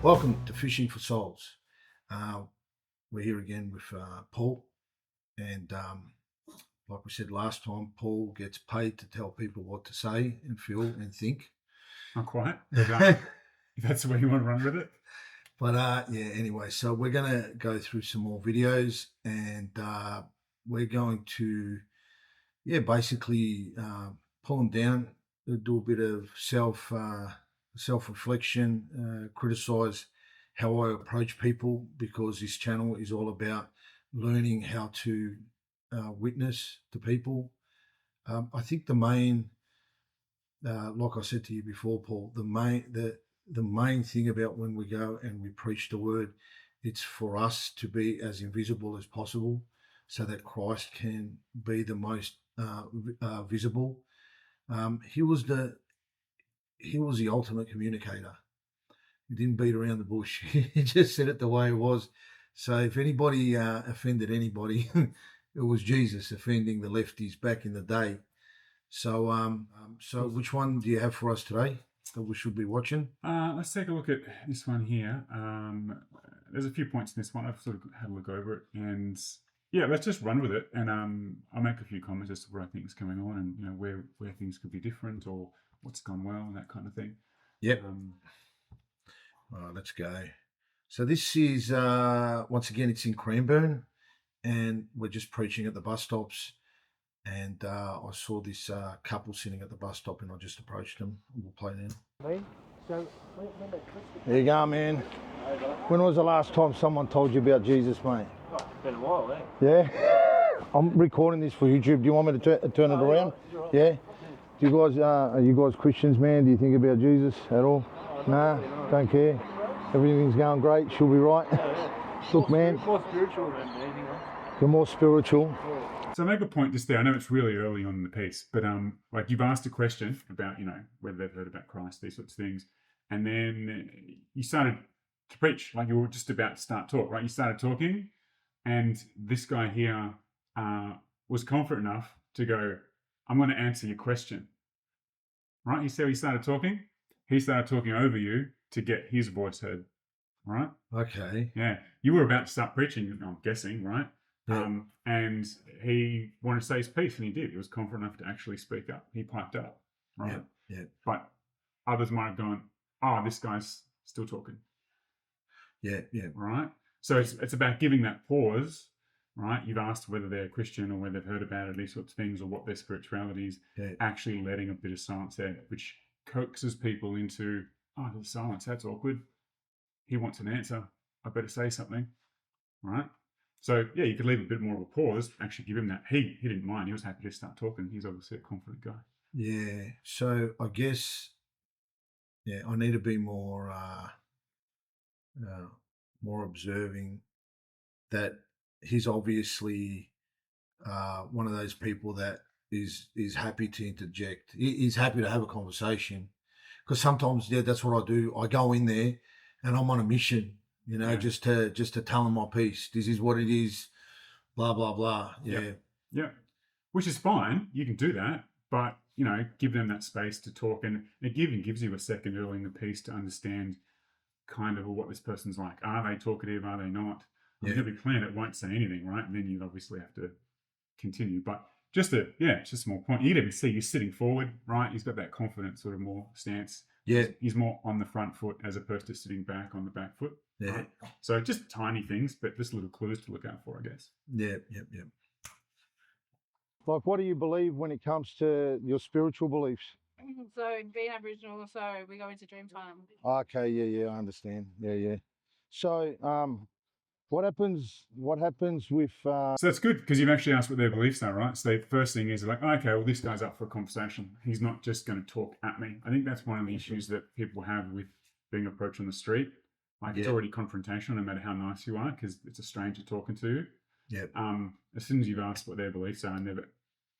Welcome to Fishing for Souls. We're here again with Paul, and like we said last time, Paul gets paid to tell people what to say and feel and think. Not quite, but if that's the way you want to run with it. But yeah, anyway, so we're going to go through some more videos, and we're going to, basically pull them down, do a bit of self-reflection, criticize how I approach people, because this channel is all about learning how to witness to people. I think the main, like I said to you before, Paul, the main thing about when we go and we preach the word, it's for us to be as invisible as possible, so that Christ can be the most visible. He was the ultimate communicator. He didn't beat around the bush. He just said it the way it was. So if anybody offended anybody, it was Jesus offending the lefties back in the day. So, so which one do you have for us today that we should be watching? Let's take a look at this one here. There's a few points in this one. I've sort of had a look over it, and yeah, let's just run with it. And I'll make a few comments as to what I think is going on, and where things could be different, or what's gone well, and that kind of thing. Yep. All right, let's go. So this is once again, it's in Cranbourne, and we're just preaching at the bus stops. And I saw this couple sitting at the bus stop, and I just approached them. We'll play now. There you go, man. When was the last time someone told you about Jesus, mate? Oh, it's been a while, eh? Yeah. I'm recording this for YouTube. Do you want me to turn it around? Yeah. Do you guys, are you guys Christians, man? Do you think about Jesus at all? Nah, don't care. Everything's going great. She'll be right. Look, man. More spiritual than anything else. You're more spiritual. So I make a point just there. I know it's really early on in the piece, but like you've asked a question about, whether they've heard about Christ, these sorts of things, and then you started to preach, like you were just about to start talk, right? You started talking, and this guy here was confident enough to go, "I'm going to answer your question." Right? He said he started talking. He started talking over you to get his voice heard. Right? Okay. Yeah. You were about to start preaching, I'm guessing, right? Yeah. And he wanted to say his piece, and he did. He was confident enough to actually speak up. He piped up, right? Yeah. But others might have gone, "Oh, this guy's still talking." Yeah. Right? So it's about giving that pause, right? You've asked whether they're Christian or whether they've heard about it, these sorts of things, or what their spirituality is. Yeah. Actually letting a bit of silence there, which coaxes people into, "Oh, there's silence. That's awkward. He wants an answer. I better say something." Right? So yeah, you could leave a bit more of a pause, actually give him that. He didn't mind. He was happy to start talking. He's obviously a confident guy. Yeah. So I guess, I need to be more observing that he's obviously one of those people that is happy to interject. He's happy to have a conversation, because sometimes, that's what I do. I go in there and I'm on a mission, just to tell them my piece. This is what it is, blah blah blah. Yeah, which is fine. You can do that, but give them that space to talk, and it even gives you a second early in the piece to understand kind of what this person's like. Are they talkative? Are they not? There'll be plenty that won't say anything, right? And then you'd obviously have to continue. But it's just a small point. You can even see he's sitting forward, right? He's got that confident sort of more stance. Yeah. He's more on the front foot as opposed to sitting back on the back foot. Yeah. Right? So just tiny things, but just little clues to look out for, I guess. Yeah. Like, what do you believe when it comes to your spiritual beliefs? So being Aboriginal, so we go into dream time. Okay, yeah, I understand. Yeah. So, what happens with? So that's good, because you've actually asked what their beliefs are, right? So the first thing is like, okay, well, this guy's up for a conversation. He's not just going to talk at me. I think that's one of the issues that people have with being approached on the street. Like, it's already confrontational, no matter how nice you are, because it's a stranger talking to you. Yeah. As soon as you've asked what their beliefs are and they've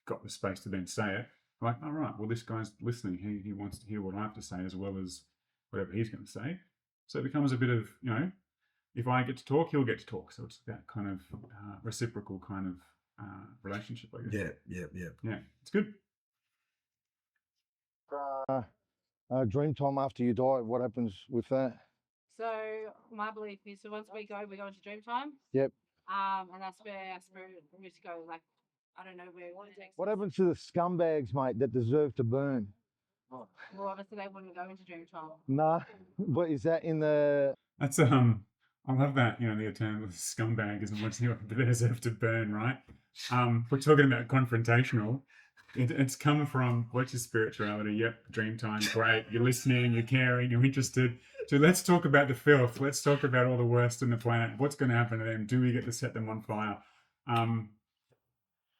got the space to then say it, like, all right, well, this guy's listening. He wants to hear what I have to say as well as whatever he's going to say. So it becomes a bit of, if I get to talk, he'll get to talk. So it's that kind of reciprocal kind of relationship, I guess. Yeah, it's good. Dream time after you die, what happens with that? So my belief is, so once we go into dream time. Yep. And that's where our spirit used to go. Like, I don't know where it takes What us. happens to the scumbags, mate, that deserve to burn? Well, obviously they wouldn't go into dream time. Nah, but is that in the... That's I love that, you know, the term scumbag isn't what's they deserve to burn, right? We're talking about confrontational. It's come from what's your spirituality? Yep, dream time, great. You're listening, you're caring, you're interested. So let's talk about the filth. Let's talk about all the worst on the planet. What's going to happen to them? Do we get to set them on fire?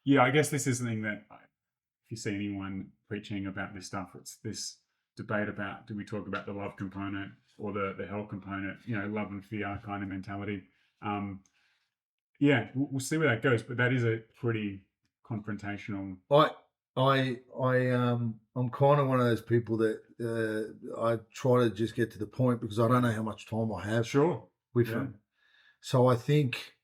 Yeah, I guess this is something that if you see anyone preaching about this stuff, it's this debate about, do we talk about the love component or the hell component, you know, love and fear kind of mentality. Yeah, we'll see where that goes, but that is a pretty confrontational. I'm kind of one of those people that I try to just get to the point because I don't know how much time I have Sure. with Yeah. them. So I think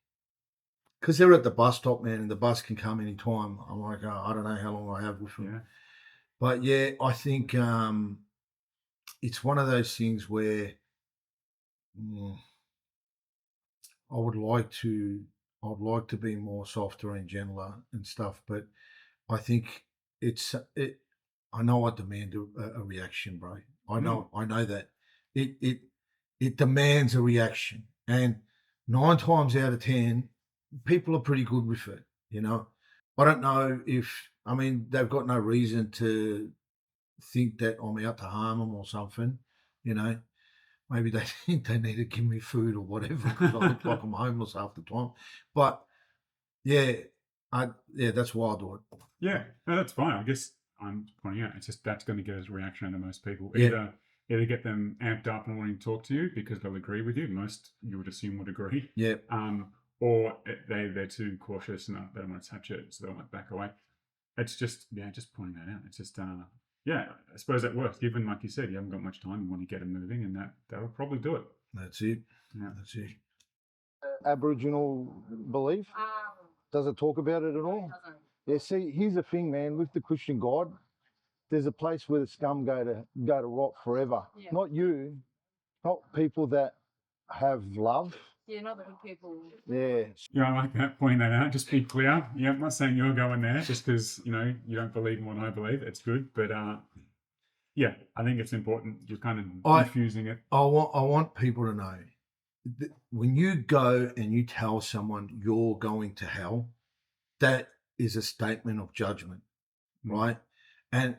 because they're at the bus stop, man, and the bus can come anytime. I'm like, oh, I don't know how long I have with them. Yeah. But yeah, I think it's one of those things where I would like to be more softer and gentler and stuff, but I think I know I demand a reaction, bro. I know that it demands a reaction, and 9 times out of 10, people are pretty good with it. You know, I don't know if they've got no reason to think that I'm out to harm them or something. You know, maybe they think they need to give me food or whatever because I look like I'm homeless half the time. But yeah, that's why I do it. Yeah, no, that's fine. I guess I'm pointing out it's just that's going to get a reaction out of most people. Yeah. Either get them amped up and wanting to talk to you because they'll agree with you. Most you would assume would agree. Yeah. Or they're too cautious and they don't want to touch it, so they might back away. It's just just pointing that out. It's just I suppose that works. Given like you said, you haven't got much time. You want to get them moving, and that'll probably do it. That's it. Yeah. That's it. Aboriginal belief? Does it talk about it at all? It doesn't. Yeah, see, here's the thing, man. With the Christian God, there's a place where the scum go to rot forever. Yeah. Not you, not people that have love. Yeah, not the good people. Yeah. Yeah, I like that, pointing that out. Just be clear. Yeah, I'm not saying you're going there just because, you don't believe in what I believe. It's good. But, yeah, I think it's important. You're kind of diffusing it. I want people to know that when you go and you tell someone you're going to hell, that is a statement of judgment, right? And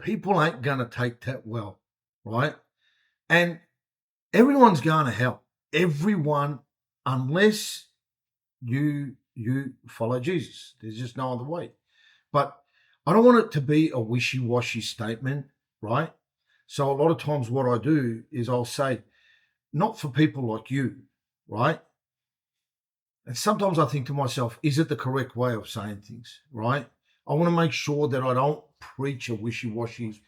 people ain't going to take that well, right? And everyone's going to hell. Everyone, unless you follow Jesus. There's just no other way. But I don't want it to be a wishy-washy statement, right? So a lot of times what I do is I'll say, not for people like you, right? And sometimes I think to myself, is it the correct way of saying things, right? I want to make sure that I don't preach a wishy-washy.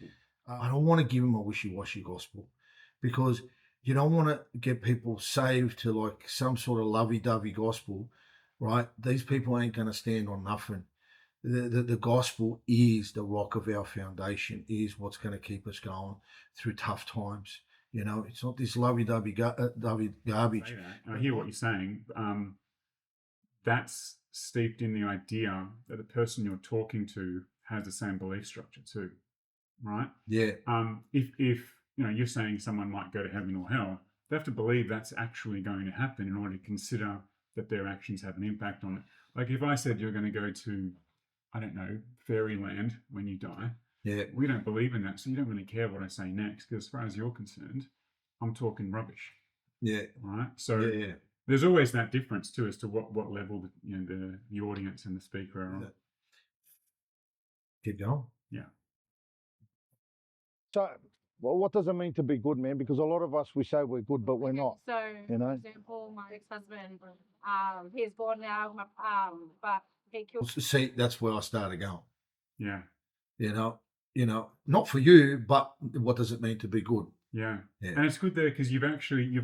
I don't want to give them a wishy-washy gospel because you don't want to get people saved to like some sort of lovey-dovey gospel, right? These people ain't going to stand on nothing. The gospel is the rock of our foundation, is what's going to keep us going through tough times. It's not this lovey-dovey garbage. I hear what you're saying. That's steeped in the idea that the person you're talking to has the same belief structure too, right? Yeah. If you're saying someone might go to heaven or hell, they have to believe that's actually going to happen in order to consider that their actions have an impact on it. Like if I said you're going to go to, I don't know, fairyland when you die, yeah, we don't believe in that, so you don't really care what I say next, because as far as you're concerned, I'm talking rubbish. Yeah. Right. So yeah. There's always that difference too as to what level the audience and the speaker are on. Keep going. Yeah. So, well, what does it mean to be good, man? Because a lot of us, we say we're good, but we're not. So, You know? for example, my ex-husband, he's born now, but he killed. See, that's where I started going. Yeah. Not for you, but what does it mean to be good? Yeah. Yeah. And it's good there because you've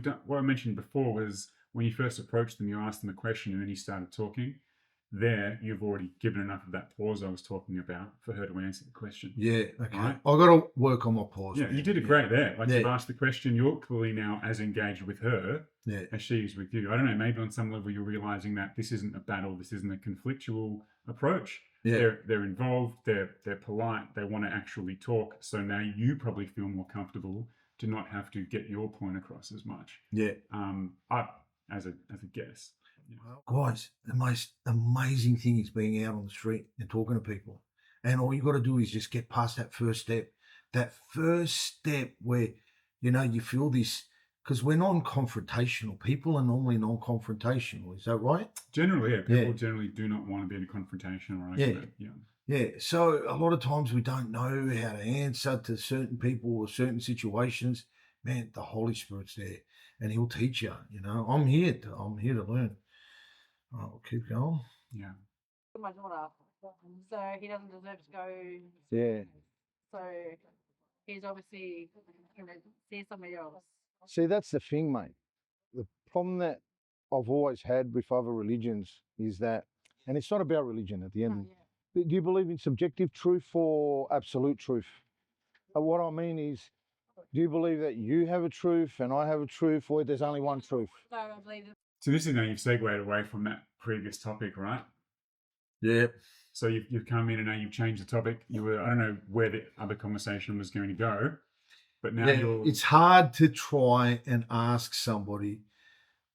done what I mentioned before was when you first approached them, you asked them a question and then you started talking. there you've already given enough of that pause I was talking about for her to answer the question. Yeah. Okay. Right. I've got to work on my pause. Yeah, man. you did it great there. Like Yeah. you've asked the question, you're clearly now as engaged with her Yeah. as she is with you. I don't know, maybe on some level you're realizing that this isn't a battle, this isn't a conflictual approach. Yeah. They're involved, they're polite, they want to actually talk. So now you probably feel more comfortable to not have to get your point across as much. Yeah. I as a guess. Yeah. Well, guys, the most amazing thing is being out on the street and talking to people. And all you got to do is just get past that first step. That first step where, you feel this, because we're non-confrontational. People are normally non-confrontational. Is that right? Generally, yeah, people Yeah. generally do not want to be in a confrontation or Yeah. argument. Yeah. Yeah. So a lot of times we don't know how to answer to certain people or certain situations. Man, the Holy Spirit's there and he'll teach you, I'm here to learn. I'll keep going. Yeah. My daughter, so he doesn't deserve to go. Yeah. So he's obviously going to see somebody else. See, that's the thing, mate. The problem that I've always had with other religions is that, and it's not about religion at the end. Yeah. Do you believe in subjective truth or absolute truth? What I mean is, do you believe that you have a truth and I have a truth, or there's only one truth? So I believe that. So this is now you've segued away from that previous topic, right? Yeah. So you've come in and now you've changed the topic. I don't know where the other conversation was going to go, but now It's hard to try and ask somebody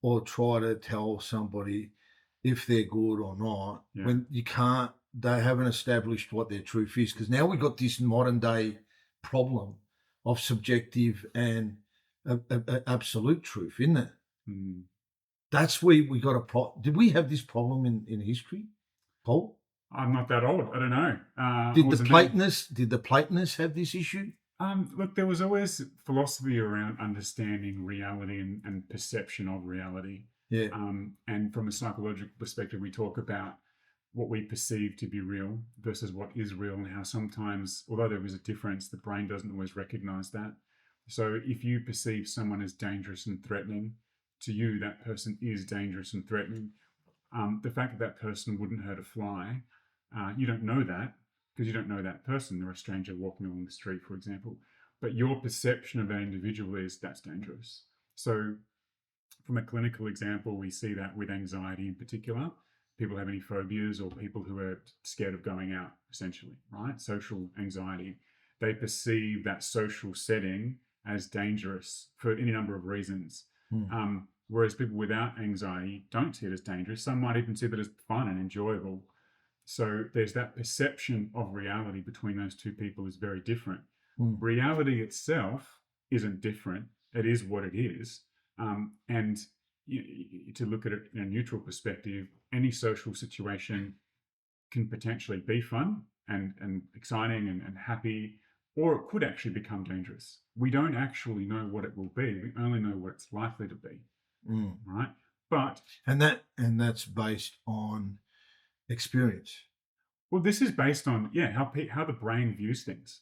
or try to tell somebody if they're good or not when you can't. They haven't established what their truth is, because now we've got this modern day problem of subjective and absolute truth, isn't it? Mm. That's where we got a problem. Did we have this problem in history, Paul? I'm not that old. I don't know. Did the Platonists have this issue? Look, there was always philosophy around understanding reality and perception of reality. Yeah. And from a psychological perspective, we talk about what we perceive to be real versus what is real, and how sometimes, although there is a difference, the brain doesn't always recognize that. So if you perceive someone as dangerous and threatening, to you, that person is dangerous and threatening. The fact that person wouldn't hurt a fly, you don't know that because you don't know that person. They're a stranger walking along the street, for example. But your perception of that individual is that's dangerous. So from a clinical example, we see that with anxiety in particular. People have any phobias or people who are scared of going out, essentially, right? Social anxiety. They perceive that social setting as dangerous for any number of reasons. Whereas people without anxiety don't see it as dangerous. Some might even see that as fun and enjoyable. So there's that perception of reality between those two people is very different. Reality itself isn't different. It is what it is. And to look at it in a neutral perspective, any social situation can potentially be fun and exciting and happy, or it could actually become dangerous. We don't actually know what it will be. We only know what it's likely to be. Right? But that's based on experience. Well, this is based on how the brain views things,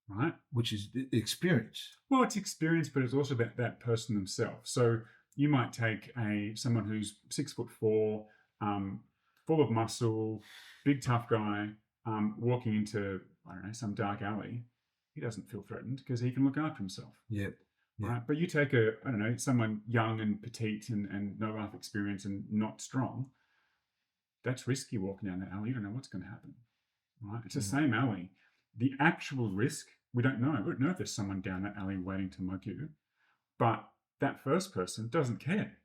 right? Which is experience. Well, it's experience, but it's also about that person themselves. So you might take someone who's 6'4", full of muscle, big tough guy, walking into some dark alley. He doesn't feel threatened because he can look after himself. Yep. Right. But you take someone young and petite and no life experience and not strong. That's risky walking down that alley. You don't know what's going to happen. Right. It's the same alley. The actual risk, we don't know. We don't know if there's someone down that alley waiting to mug you. But that first person doesn't care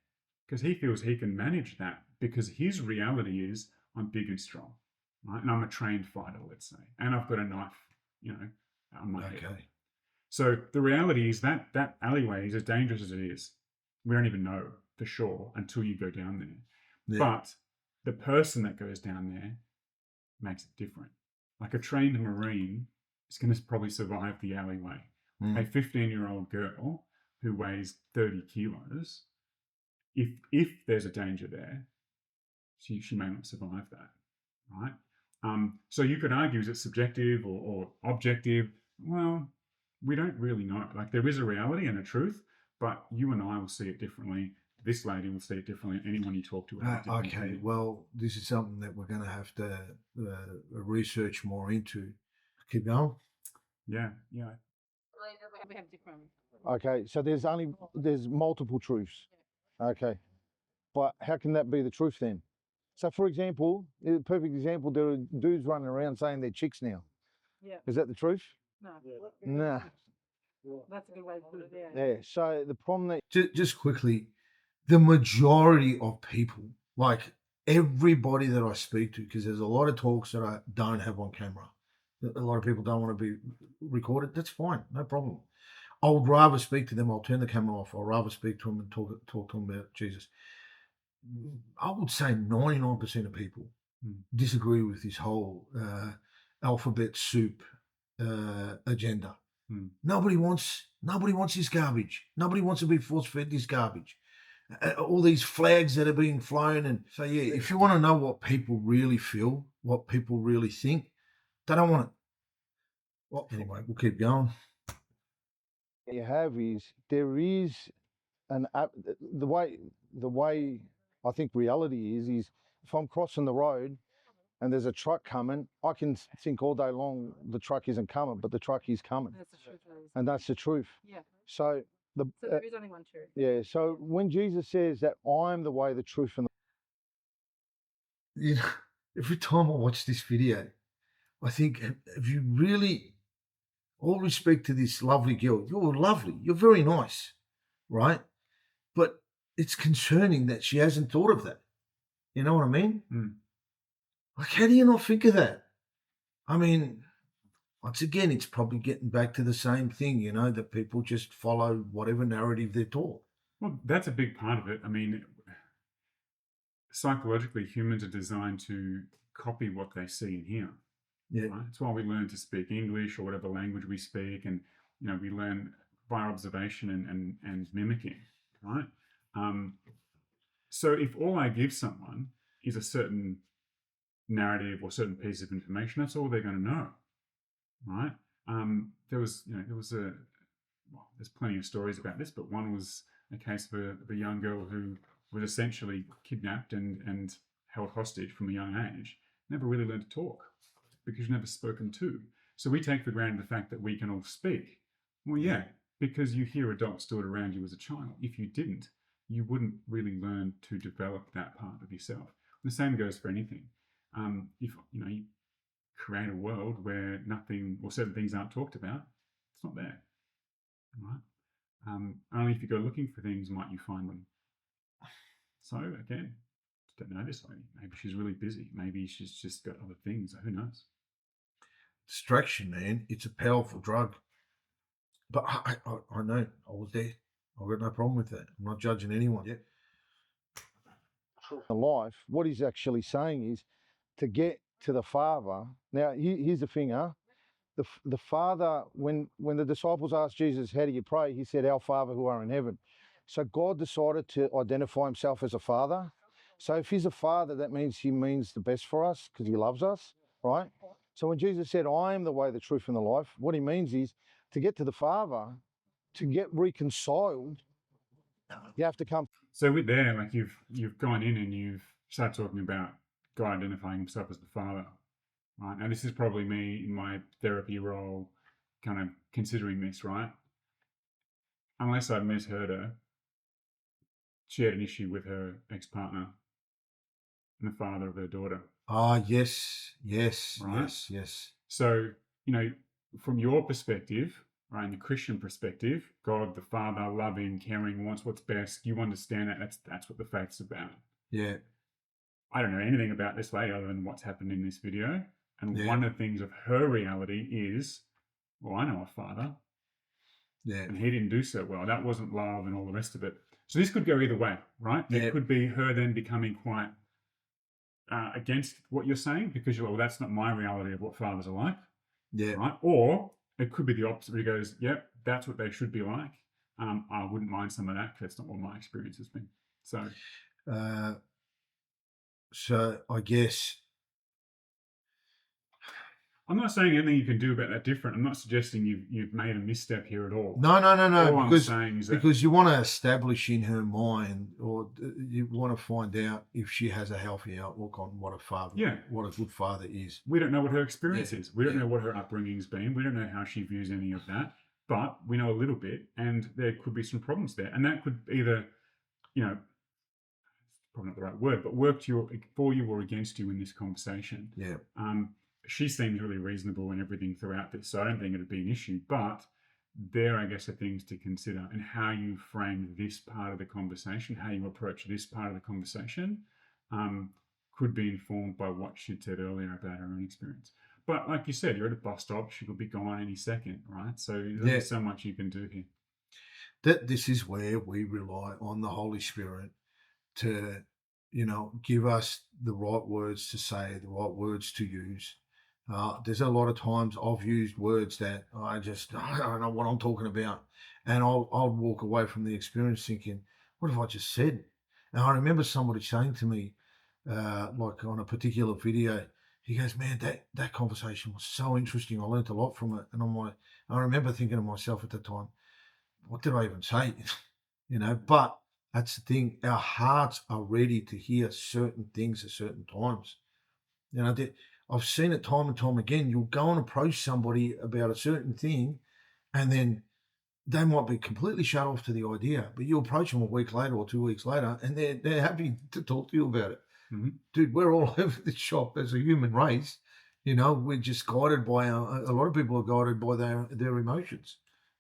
because he feels he can manage that because his reality is I'm big and strong. Right. And I'm a trained fighter, let's say. And I've got a knife, on my head. So the reality is that alleyway is as dangerous as it is. We don't even know for sure until you go down there. Yeah. But the person that goes down there makes it different. Like a trained Marine is going to probably survive the alleyway. A 15-year-old girl who weighs 30 kilos, if there's a danger there, she may not survive that, right? So you could argue, is it subjective or objective? Well, we don't really know. Like there is a reality and a truth, but you and I will see it differently this lady will see it differently. Anyone you talk to will have a different Okay, opinion. well, this is something that we're going to have to research more into. Keep going. Yeah. We have different. Okay, so there's multiple truths. Okay, but how can that be the truth then? So, for example, a perfect example, there are dudes running around saying they're chicks now. Yeah. Is that the truth? No. Nah. That's a good way to put it. Yeah. Yeah. So the problem that Just quickly, the majority of people, like everybody that I speak to, because there's a lot of talks that I don't have on camera. A lot of people don't want to be recorded. That's fine, no problem. I would rather speak to them. I'll turn the camera off. I'll rather speak to them and talk to them about Jesus. I would say 99% of people disagree with this whole alphabet soup agenda. Nobody wants this garbage. Nobody wants to be force fed this garbage. All these flags that are being flown, and so yeah. If you want to know what people really feel, what people really think, they don't want it. Well, anyway, we'll keep going. you have is there is the way I think reality is if I'm crossing the road and there's a truck coming, I can think all day long the truck isn't coming, but the truck is coming, That's the truth. and that's the truth. Yeah. So So there is only one truth. yeah. So when Jesus says that I'm the way, the truth, and You know, every time I watch this video, I think, have you really, all respect to this lovely girl, you're lovely, you're very nice, right? But it's concerning that she hasn't thought of that. You know what I mean? Like, how do you not think of that? I mean, once again, it's probably getting back to the same thing, you know, that people just follow whatever narrative they're taught. Well, that's a big part of it. I mean, psychologically, humans are designed to copy what they see and hear. Yeah. Right? That's why we learn to speak English or whatever language we speak, and we learn by observation and mimicking. Right. So if all I give someone is a certain narrative or certain piece of information, that's all they're going to know. Right. There's plenty of stories about this, but one was a case of a young girl who was essentially kidnapped and held hostage from a young age, never really learned to talk because you're never spoken to. So we take for granted the fact that we can all speak. Well, yeah, because you hear adults do it around you as a child. If you didn't, you wouldn't really learn to develop that part of yourself. The same goes for anything. If you create a world where nothing or certain things aren't talked about, it's not there. Right? Only if you go looking for things might you find them. So again, don't know this lady. Maybe she's really busy. Maybe she's just got other things. Who knows? Distraction, man. It's a powerful drug. But I know. I was there. I've got no problem with that. I'm not judging anyone. Yeah. life, what he's actually saying is to get to the Father. Now, here's the thing, the Father, when the disciples asked Jesus, how do you pray? He said, our Father who are in heaven. So God decided to identify himself as a Father. So if he's a Father, that means he means the best for us because he loves us, right? So when Jesus said, I am the way, the truth, and the life, what he means is to get to the Father, to get reconciled, you have to come. So with there, like you've gone in and you've started talking about God identifying himself as the Father. Right? Now this is probably me in my therapy role kind of considering this, right? Unless I misheard her, she had an issue with her ex-partner and the father of her daughter. Yes, Right? yes. So, from your perspective, right, in the Christian perspective, God the Father, loving, caring, wants what's best. You understand that. That's what the faith's about. Yeah. I don't know anything about this lady other than what's happened in this video. And Yeah. one of the things of her reality is, well, I know a father. Yeah. And he didn't do so well. That wasn't love and all the rest of it. So this could go either way, right? Yeah. It could be her then becoming quite against what you're saying because you're like, well, that's not my reality of what fathers are like. Yeah. Right? Or it could be the opposite where he goes, yep, that's what they should be like. I wouldn't mind some of that because that's not what my experience has been. So I guess I'm not saying anything you can do about that different. I'm not suggesting you've made a misstep here at all. No, All I'm because saying is that because you want to establish in her mind, or you want to find out if she has a healthy outlook on what a father, Yeah. what a good father is. we don't know what her experience Yeah, is. We don't yeah. know what her upbringing's been. We don't know how she views any of that. But we know a little bit, and there could be some problems there. And that could either, probably not the right word, but work for you or against you in this conversation. Yeah, She seems really reasonable and everything throughout this, so I don't think it'd be an issue. But there, I guess, are things to consider, and how you frame this part of the conversation, how you approach this part of the conversation, could be informed by what she'd said earlier about her own experience. But like you said, you're at a bus stop; she could be gone any second, right? So there's only so much you can do here. this is where we rely on the Holy Spirit to, give us the right words to say, the right words to use. There's a lot of times I've used words that I don't know what I'm talking about, and I'll walk away from the experience thinking, what have I just said? And I remember somebody saying to me, like on a particular video, he goes, "Man, that conversation was so interesting. I learned a lot from it." And I remember thinking to myself at the time, what did I even say? But that's the thing. Our hearts are ready to hear certain things at certain times. I've seen it time and time again. You'll go and approach somebody about a certain thing, and then they might be completely shut off to the idea, but you approach them a week later or 2 weeks later, and they're happy to talk to you about it. Mm-hmm. Dude, we're all over the shop as a human race. We're just guided by a lot of people are guided by their emotions.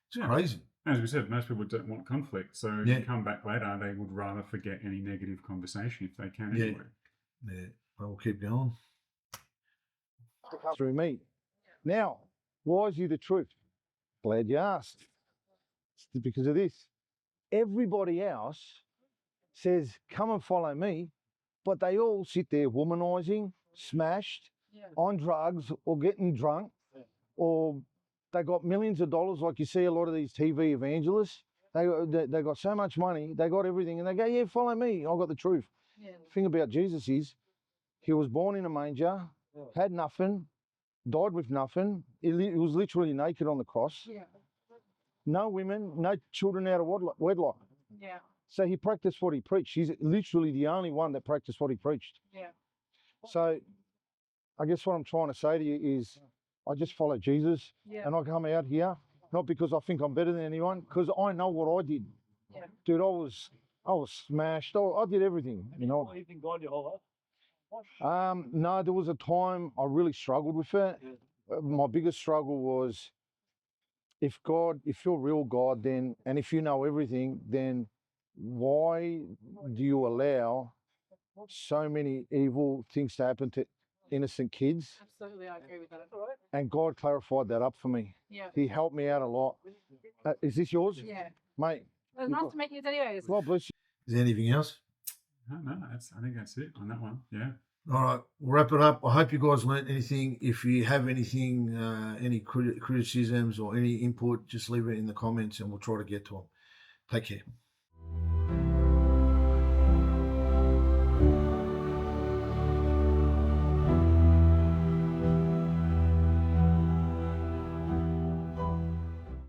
It's crazy. As we said, most people don't want conflict, so Yeah. you come back later, they would rather forget any negative conversation if they can Yeah. anyway. Yeah, we'll keep going. To come through me. Now, why is you the truth? Glad you asked. It's because of this. Everybody else says, come and follow me, but they all sit there womanizing, smashed, on drugs or getting drunk, or they got millions of dollars, like you see a lot of these TV evangelists. They got so much money, they got everything, and they go, yeah, follow me, I got the truth. Yeah. The thing about Jesus is, he was born in a manger, had nothing, died with nothing. He was literally naked on the cross. Yeah. No women, no children out of wedlock. Yeah. So he practiced what he preached. He's literally the only one that practiced what he preached. Yeah. So I guess what I'm trying to say to you is I just follow Jesus, Yeah. and I come out here, not because I think I'm better than anyone, because I know what I did. Yeah. Dude, I was smashed. I did everything, Have you believed in God your whole life? No, there was a time I really struggled with it. My biggest struggle was, if you're real God, then, and if you know everything, then why do you allow so many evil things to happen to innocent kids? Absolutely, I agree with that. And God clarified that up for me. Yeah. He helped me out a lot. Is this yours? Yeah. Mate. It was nice to meet you anyways. God bless you. Is there anything else? No, I think that's it on that one. Yeah. All right, we'll wrap it up. I hope you guys learned anything. If you have anything, any criticisms or any input, just leave it in the comments and we'll try to get to them. Take care.